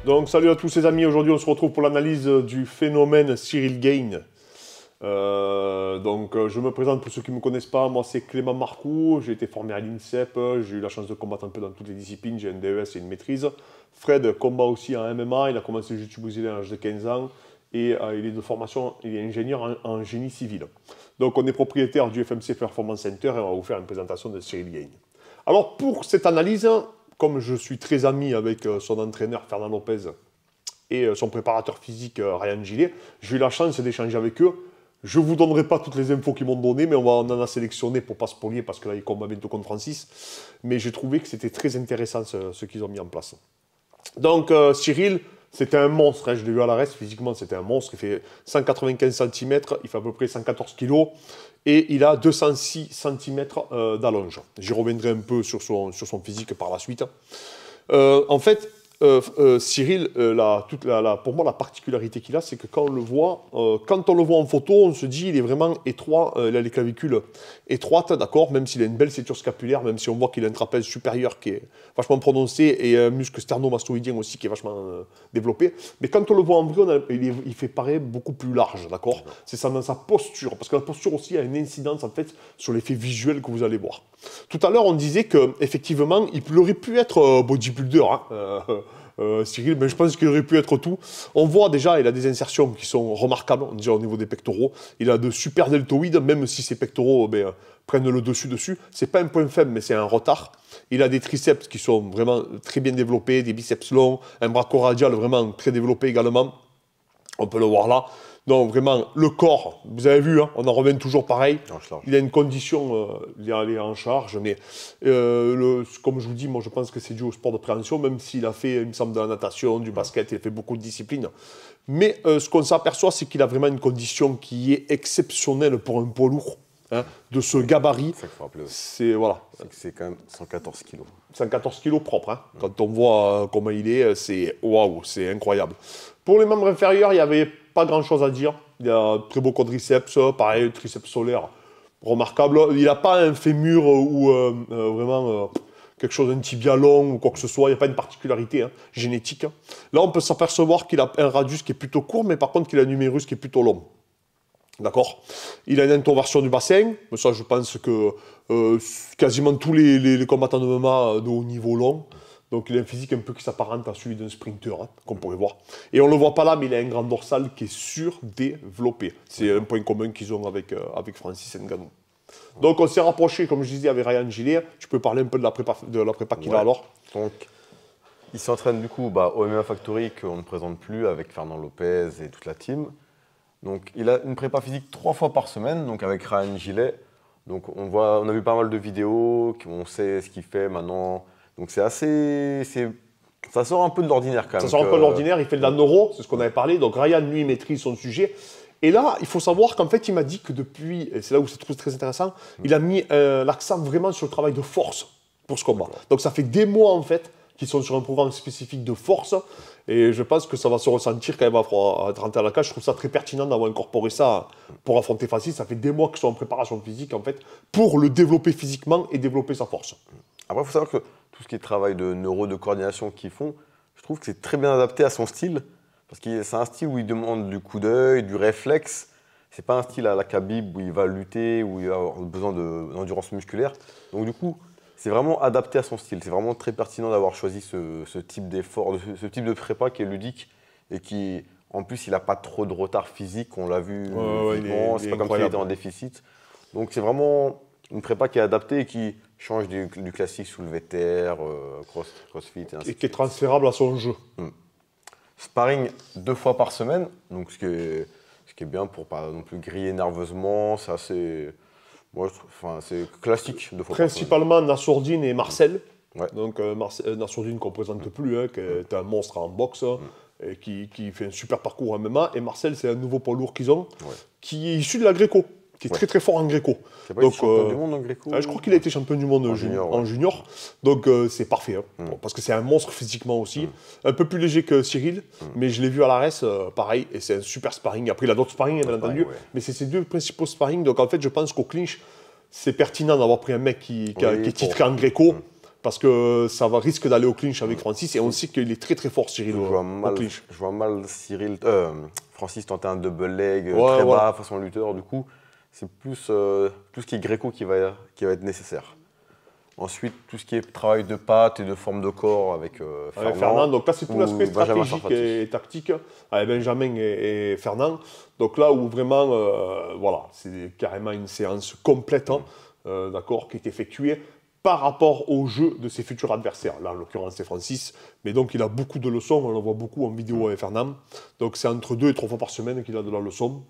Donc salut à tous les amis, aujourd'hui on se retrouve pour l'analyse du phénomène Cyril Gane. Je me présente pour ceux qui ne me connaissent pas, moi c'est Clément Marcoux, j'ai été formé à l'INSEP, j'ai eu la chance de combattre un peu dans toutes les disciplines, j'ai un DES et une maîtrise. Fred combat aussi en MMA, il a commencé le jiu-jitsu brésilien à l'âge de 15 ans et il est de formation, il est ingénieur en génie civil. Donc on est propriétaire du FMC Performance Center et on va vous faire une présentation de Cyril Gane. Alors pour cette analyse, comme je suis très ami avec son entraîneur Fernand Lopez et son préparateur physique Ryan Gillet, j'ai eu la chance d'échanger avec eux. Je ne vous donnerai pas toutes les infos qu'ils m'ont données, mais on en a sélectionné pour ne pas spolier, parce que là, ils combattent bientôt contre Francis. Mais j'ai trouvé que c'était très intéressant ce qu'ils ont mis en place. Donc, Cyril, c'était un monstre, hein, je l'ai vu à l'arrêt, physiquement, c'était un monstre. Il fait 195 cm, il fait à peu près 114 kg, et il a 206 cm d'allonge. J'y reviendrai un peu sur son physique par la suite. En fait, Cyril, pour moi, la particularité qu'il a, c'est que quand on le voit en photo, on se dit il est vraiment étroit, il a les clavicules étroites, d'accord, même s'il a une belle ceinture scapulaire, même si on voit qu'il a un trapèze supérieur qui est vachement prononcé et un muscle sternomastoïdien aussi qui est vachement développé. Mais quand on le voit en vrai, il fait paraître beaucoup plus large, d'accord. C'est ça dans sa posture, parce que la posture aussi a une incidence en fait sur l'effet visuel que vous allez voir. Tout à l'heure, on disait qu'effectivement, il aurait pu être bodybuilder, hein, Cyril, mais je pense qu'il aurait pu être tout. On voit déjà, il a des insertions qui sont remarquables, déjà au niveau des pectoraux. Il a de super deltoïdes, même si ses pectoraux prennent le dessus. C'est pas un point faible, mais c'est un retard. Il a des triceps qui sont vraiment très bien développés, des biceps longs, un brachioradial vraiment très développé également. On peut le voir là. Donc vraiment, le corps, vous avez vu, hein, on en revient toujours pareil. Il a une condition, il est en charge, mais comme je vous dis, moi je pense que c'est dû au sport de préhension, même s'il a fait, il me semble, de la natation, du basket, il a fait beaucoup de disciplines. Mais ce qu'on s'aperçoit, c'est qu'il a vraiment une condition qui est exceptionnelle pour un poids lourd, hein, de ce gabarit. C'est voilà. C'est quand même 114 kilos. 114 kilos propre, hein. Quand on voit comment il est, c'est waouh, c'est incroyable. Pour les membres inférieurs, il n'y avait pas grand chose à dire. Il a un très beau quadriceps, pareil, triceps solaire remarquable. Il n'a pas un fémur ou vraiment quelque chose, un tibia long ou quoi que ce soit. Il n'y a pas une particularité, hein, génétique. Là, on peut s'apercevoir qu'il a un radius qui est plutôt court, mais par contre qu'il a un numérus qui est plutôt long. D'accord. Il a une intonversion du bassin. Mais ça, je pense que quasiment tous les combattants de MMA de haut niveau l'ont. Donc il a un physique un peu qui s'apparente à celui d'un sprinter, hein, qu'on pourrait voir. Et on ne le voit pas là, mais il a un grand dorsal qui est surdéveloppé. C'est un point commun qu'ils ont avec Francis Ngannou. Donc on s'est rapproché, comme je disais, avec Ryan Gillet. Tu peux parler un peu de la prépa qu'il a alors. Donc, il s'entraîne du coup au MMA Factory qu'on ne présente plus avec Fernand Lopez et toute la team. Donc il a une prépa physique 3 fois par semaine, donc avec Ryan Gillet. Donc on a vu pas mal de vidéos, on sait ce qu'il fait maintenant. Donc ça sort un peu de l'ordinaire quand même. Ça sort un peu de l'ordinaire, il fait de la neuro, c'est ce qu'on avait parlé. Donc Ryan, lui, maîtrise son sujet. Et là, il faut savoir qu'en fait, il m'a dit que depuis, et c'est là où c'est très intéressant, il a mis l'accent vraiment sur le travail de force pour ce combat. Donc ça fait des mois en fait qu'ils sont sur un programme spécifique de force. Et je pense que ça va se ressentir quand il va rentrer à la cage. Je trouve ça très pertinent d'avoir incorporé ça pour affronter Francis. Ça fait des mois qu'ils sont en préparation physique en fait pour le développer physiquement et développer sa force. Après, il faut savoir que tout ce qui est travail de neuro, de coordination qu'ils font, je trouve que c'est très bien adapté à son style. Parce que c'est un style où il demande du coup d'œil, du réflexe. C'est pas un style à la Khabib où il va lutter, où il va avoir besoin d'endurance musculaire. Donc du coup, c'est vraiment adapté à son style. C'est vraiment très pertinent d'avoir choisi ce type d'effort, ce type de prépa qui est ludique et qui, en plus, il n'a pas trop de retard physique. On l'a vu, c'est pas comme s'il était en déficit. Donc c'est vraiment une prépa qui est adaptée et qui change du classique soulevé de terre, crossfit et qui est transférable à son jeu. Sparring 2 fois par semaine, donc ce qui est bien pour pas non plus griller nerveusement, c'est assez, c'est classique 2 fois Principalement par semaine. Nassourdine et Marcel. Ouais. Donc Nassourdine qu'on ne présente plus, hein, qui est un monstre en boxe, et qui fait un super parcours en MMA. Et Marcel, c'est un nouveau poids lourd qu'ils ont, qui est issu de la Gréco, qui est très fort en Gréco. C'est pas champion du monde en Gréco. Je crois qu'il a été champion du monde en junior. Donc c'est parfait, hein, parce que c'est un monstre physiquement aussi. Un peu plus léger que Cyril, mais je l'ai vu à l'ARES, pareil, et c'est un super sparring. Après, il a d'autres sparring, bien entendu, mais c'est ses deux principaux sparring. Donc en fait, je pense qu'au clinch, c'est pertinent d'avoir pris un mec qui est titré en Gréco. parce que ça risque d'aller au clinch avec Francis, et on sait qu'il est très très fort, Cyril, au clinch. Je vois mal Francis tenter un double leg très Ouais. bas façon lutteur. Du coup, c'est plus tout ce qui est gréco qui va être nécessaire. Ensuite, tout ce qui est travail de patte et de forme de corps avec Fernand. Donc là, c'est tout l'aspect Benjamin stratégique Sarfati. et tactique avec Benjamin et Fernand. Donc là où vraiment, voilà, c'est carrément une séance complète, hein, d'accord, qui est effectuée par rapport au jeu de ses futurs adversaires. Là, en l'occurrence, c'est Francis. Mais donc, il a beaucoup de leçons. On le voit beaucoup en vidéo avec Fernand. Donc, c'est entre 2 et 3 fois par semaine qu'il a de la leçon.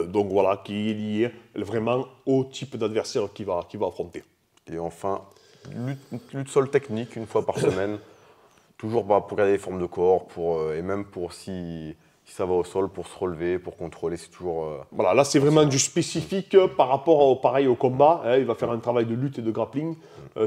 Donc, voilà, qui est lié vraiment au type d'adversaire qu'il va affronter. Et enfin, lutte sol technique une fois par semaine. Toujours pour regarder les formes de corps, et même pour si ça va au sol, pour se relever, pour contrôler, c'est toujours... Voilà, là c'est vraiment du spécifique par rapport au combat. Hein, il va faire un travail de lutte et de grappling.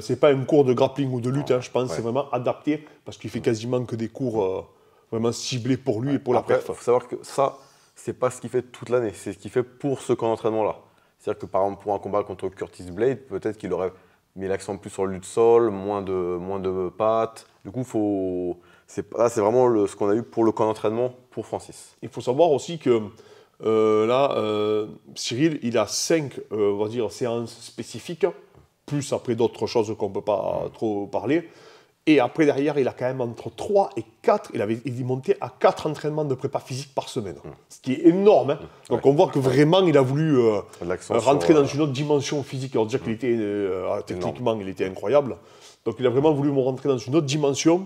C'est pas un cours de grappling ou de lutte, hein, je pense, c'est vraiment adapté parce qu'il fait quasiment que des cours vraiment ciblés pour lui et pour la perf. Il faut savoir que ça, c'est pas ce qu'il fait toute l'année, c'est ce qu'il fait pour ce camp d'entraînement-là. C'est-à-dire que par exemple pour un combat contre Curtis Blade, peut-être qu'il aurait mis l'accent plus sur le lutte sol, moins de pattes. Du coup, c'est vraiment ce qu'on a eu pour le camp d'entraînement pour Francis. Il faut savoir aussi que Cyril, il a 5 on va dire, séances spécifiques, plus après d'autres choses qu'on ne peut pas trop parler. Et après, derrière, il a quand même entre 3 et 4, il est monté à 4 entraînements de prépa physique par semaine. Ce qui est énorme. Hein. Donc on voit que vraiment, il a voulu rentrer dans une autre dimension physique. Alors déjà qu'il était, techniquement, il était incroyable. Donc il a vraiment voulu rentrer dans une autre dimension.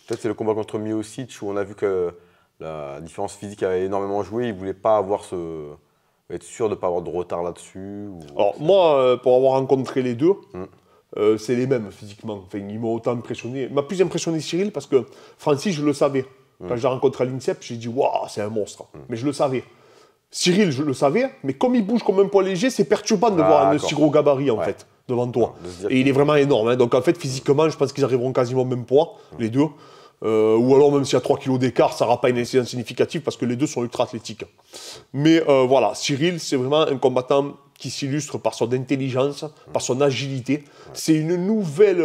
Peut-être c'est le combat contre Miocic où on a vu que la différence physique avait énormément joué. Il ne voulait pas être sûr de ne pas avoir de retard là-dessus. Alors moi, pour avoir rencontré les deux, c'est les mêmes physiquement. Enfin, ils m'ont autant impressionné. Il m'a plus impressionné Cyril parce que Francis, je le savais. Quand je l'ai rencontré à l'INSEP, j'ai dit waouh, c'est un monstre. Mais je le savais. Cyril, je le savais, mais comme il bouge comme un poids léger, c'est perturbant de voir un si gros gabarit en fait devant toi. Et il est vraiment énorme. Hein. Donc en fait, physiquement, je pense qu'ils arriveront quasiment au même poids, les deux. Ou alors même s'il y a 3 kilos d'écart, ça n'aura pas une incidence significative parce que les deux sont ultra athlétiques. Mais voilà, Cyril, c'est vraiment un combattant qui s'illustre par son intelligence, par son agilité. C'est une nouvelle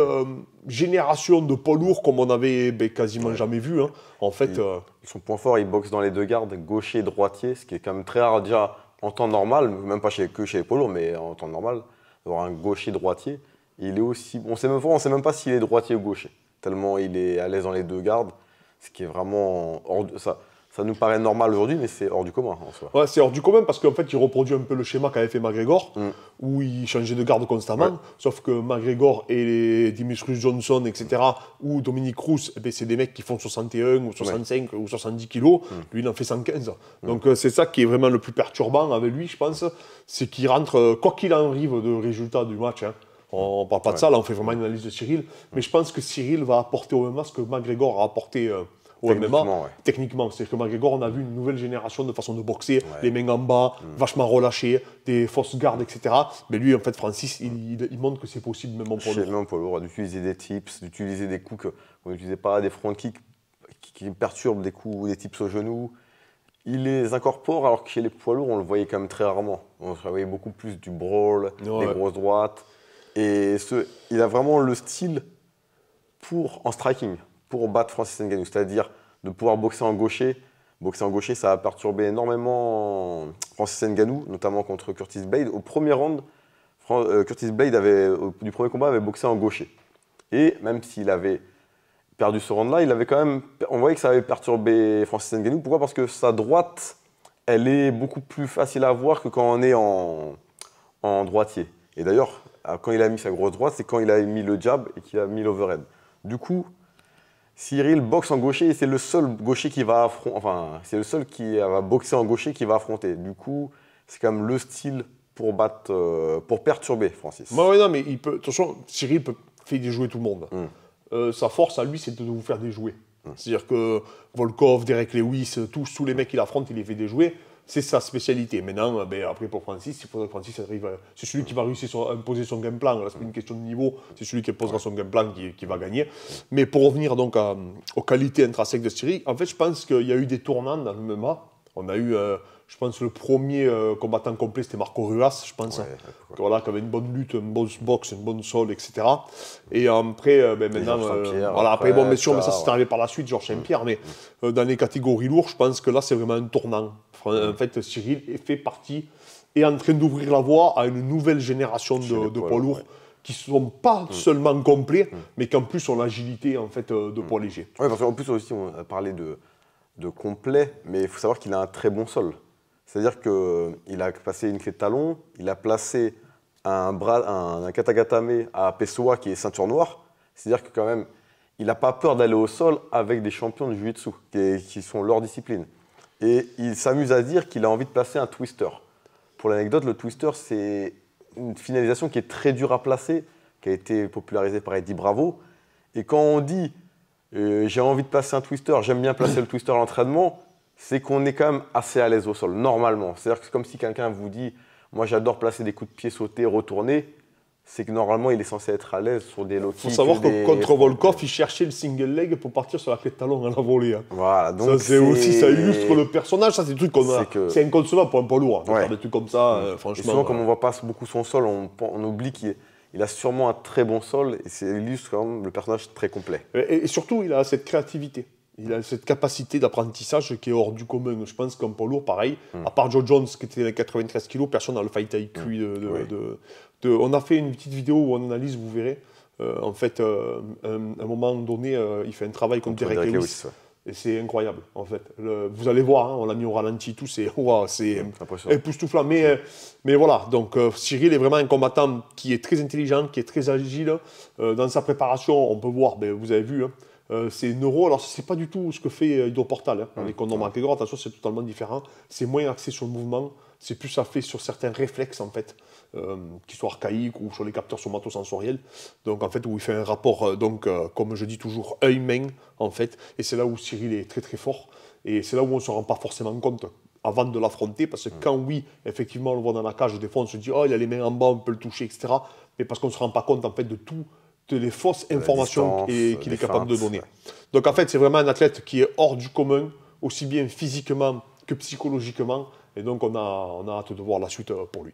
génération de poids lourds comme on avait quasiment jamais vu. Hein. En fait, son point fort, il boxe dans les deux gardes, gaucher et droitier, ce qui est quand même très rare déjà en temps normal, même pas que chez les poids lourds, mais en temps normal, d'avoir un gaucher droitier. Il est aussi, on sait même pas s'il est droitier ou gaucher, tellement il est à l'aise dans les deux gardes, ce qui est vraiment ça nous paraît normal aujourd'hui, mais c'est hors du commun en soi. Ouais, c'est hors du commun parce qu'en fait, il reproduit un peu le schéma qu'avait fait McGregor, où il changeait de garde constamment. Sauf que McGregor et les Demetrius Johnson, etc., ou Dominique Cruz, c'est des mecs qui font 61 ou 65 ou 70 kilos. Lui, il en fait 115. Donc, c'est ça qui est vraiment le plus perturbant avec lui, je pense. C'est qu'il rentre, quoi qu'il en arrive de résultat du match, hein, on ne parle pas de ça, là, on fait vraiment une analyse de Cyril. Mais je pense que Cyril va apporter au MMA ce que McGregor a apporté au MMA, techniquement. C'est-à-dire que McGregor, on a vu une nouvelle génération de façon de boxer, les mains en bas, vachement relâchées, des fausses gardes, etc. Mais lui, en fait, Francis, il montre que c'est possible, même en poids lourd. Même en poids lourd, d'utiliser des tips, d'utiliser des coups qu'on n'utilisait pas, des front kicks qui perturbent, des coups, des tips au genou. Il les incorpore alors que chez les poids lourds, on le voyait quand même très rarement. On voyait beaucoup plus du brawl, des grosses droites. Et il a vraiment le style en striking, pour battre Francis Ngannou, c'est-à-dire de pouvoir boxer en gaucher. Boxer en gaucher, ça a perturbé énormément Francis Ngannou, notamment contre Curtis Blade. Au premier round, Curtis Blade, du premier combat, avait boxé en gaucher. Et même s'il avait perdu ce round-là, on voyait que ça avait perturbé Francis Ngannou. Pourquoi ? Parce que sa droite, elle est beaucoup plus facile à voir que quand on est en droitier. Et d'ailleurs, quand il a mis sa grosse droite, c'est quand il a mis le jab et qu'il a mis l'overhead. Du coup, Cyril boxe en gaucher et c'est le seul gaucher qui va c'est le seul qui va boxer en gaucher qui va affronter. Du coup, c'est quand même le style pour perturber Francis. Non, mais attention, Cyril fait déjouer tout le monde. Sa force à lui, c'est de vous faire déjouer. C'est-à-dire que Volkov, Derek Lewis, tous les mecs qu'il affronte, il les fait déjouer. C'est sa spécialité. Maintenant, après pour Francis, il faudrait que Francis arrive. C'est celui qui va réussir à imposer son game plan. Là, c'est pas une question de niveau. C'est celui qui imposera son game plan qui va gagner. Mais pour revenir donc aux qualités intrinsèques de Cyril, en fait, je pense qu'il y a eu des tournants dans le MMA. On a eu, Je pense que le premier combattant complet, c'était Marco Ruas, je pense. Ouais, Voilà, qui avait une bonne lutte, une bonne boxe, une bonne sol, etc. Et après, maintenant, voilà, après, bon, bien sûr, mais ça, c'est arrivé par la suite, Georges Saint-Pierre. Mais dans les catégories lourdes, je pense que là, c'est vraiment un tournant. En fait, Cyril fait partie, est en train d'ouvrir la voie à une nouvelle génération de poids lourds qui ne sont pas seulement complets, mais qui en plus ont l'agilité en fait, de poids léger. Oui, parce qu'en plus, aussi, on a parlé de complet, mais il faut savoir qu'il a un très bon sol. C'est-à-dire qu'il a passé une clé de talon, il a placé un katagatame à Pessoa qui est ceinture noire. C'est-à-dire que quand même, il n'a pas peur d'aller au sol avec des champions de jiu-jitsu qui sont leur discipline. Et il s'amuse à dire qu'il a envie de placer un twister. Pour l'anecdote, le twister, c'est une finalisation qui est très dure à placer, qui a été popularisée par Eddie Bravo. Et quand on dit j'ai envie de placer un twister, j'aime bien placer le twister à l'entraînement, c'est qu'on est quand même assez à l'aise au sol, normalement. C'est-à-dire que c'est comme si quelqu'un vous dit moi j'adore placer des coups de pied sautés, retourner. C'est que normalement il est censé être à l'aise sur des low kicks. Il faut savoir que contre Volkov, il cherchait le single leg pour partir sur la clé de talon à la volée. Hein. Voilà, donc ça, ça illustre le personnage. Ça, c'est des trucs qu'on a. C'est inconcevable pour un poids lourd. Hein, des trucs comme ça, franchement. Et souvent, comme on ne voit pas beaucoup son sol, on oublie qu'il a sûrement un très bon sol et ça illustre quand même le personnage très complet. Et surtout, il a cette créativité. Il a cette capacité d'apprentissage qui est hors du commun. Je pense qu'un poids lourd, pareil, à part Joe Jones qui était à 93 kg, personne n'a le fight IQ on a fait une petite vidéo où on analyse, vous verrez. En fait, à un moment donné, il fait un travail contre Derek Lewis. Et c'est incroyable, en fait. Vous allez voir, hein, on l'a mis au ralenti, tout, c'est époustouflant. Mais voilà, donc Cyril est vraiment un combattant qui est très intelligent, qui est très agile. Dans sa préparation, on peut voir, vous avez vu, c'est neuro. Alors, c'est pas du tout ce que fait Ido Portal. Avec Conor McGregor, attention, c'est totalement différent. C'est moins axé sur le mouvement, c'est plus axé sur certains réflexes, en fait, qui sont archaïques ou sur les capteurs somatosensoriels. Donc, en fait, où il fait un rapport, comme je dis toujours, œil-main, en fait. Et c'est là où Cyril est très, très fort. Et c'est là où on ne se rend pas forcément compte avant de l'affronter. Parce que quand, oui, effectivement, on le voit dans la cage, des fois, on se dit « Oh, il a les mains en bas, on peut le toucher, etc. » Mais parce qu'on ne se rend pas compte, en fait, de toutes les fausses informations qu'il est capable de donner. Donc, en fait, c'est vraiment un athlète qui est hors du commun, aussi bien physiquement que psychologiquement. Et donc, on a hâte de voir la suite pour lui.